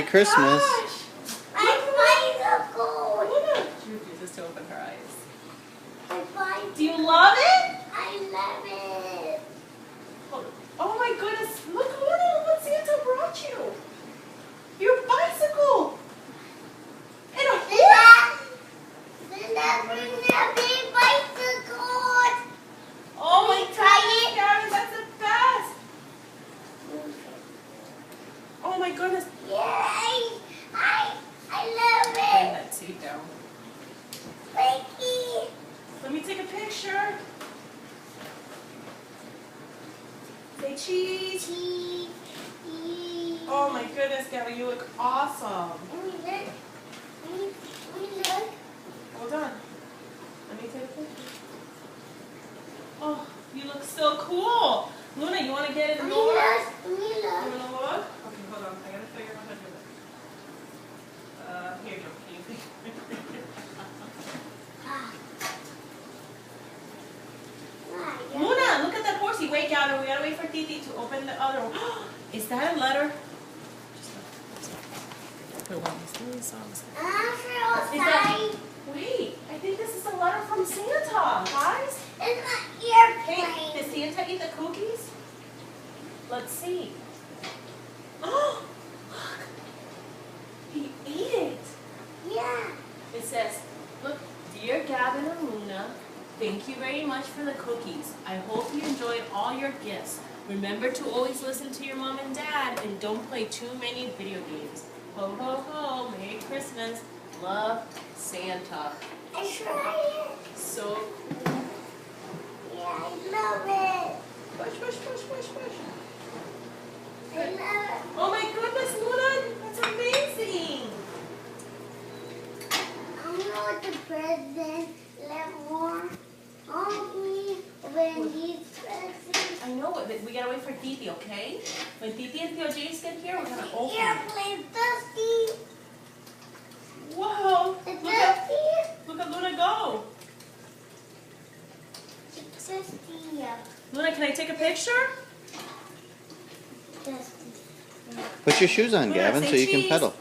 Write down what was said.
Christmas. Gosh. My bicycle. Luna. She refuses to open her eyes. My bicycle. Do you love it? I love it. Oh my goodness. Look, Luna, what Santa brought you. Your bicycle. And a horse. Bring the big bicycle. Oh my Try goodness, Gavin, that's the best. Oh my goodness. Yay! I Bring love it. that seat down. Mikey. Let me take a picture. Say cheese. Cheese. Oh my goodness, Gabby, you look awesome. Look. Hold on. Let me take a picture. Oh, you look so cool. Luna, you want to get in the door? You want to look? Okay, hold on. I got to figure out how to do it. Here you go. Can you Luna, look at that horsey. Wait, Gavin. We got to wait for Titi to open the other one. Is that a letter? Put one of these songs. Wait, I think this is a letter from Santa, guys. It's an airplane. Hey, did Santa eat the cookies? Let's see. Oh, look. He ate it. Yeah. It says, look, dear Gavin and Luna, thank you very much for the cookies. I hope you enjoyed all your gifts. Remember to always listen to your mom and dad and don't play too many video games. Ho, ho, ho. Merry Christmas. Love, Santa. I tried it. So cool. Yeah, I love it. Push, push, push, push, push. I love it. Oh my goodness, Luna, that's amazing. I don't know what the president left more on me when he's present. I know it, but we gotta wait for Titi, okay? When Titi and Theo James get here, we're gonna open it. Airplane dusty. Whoa! It's Look at, dusty. look at Luna go. It's dusty. Luna, can I take a picture? Dusty. Put your shoes on, Luna, Gavin, say so you can cheese. pedal.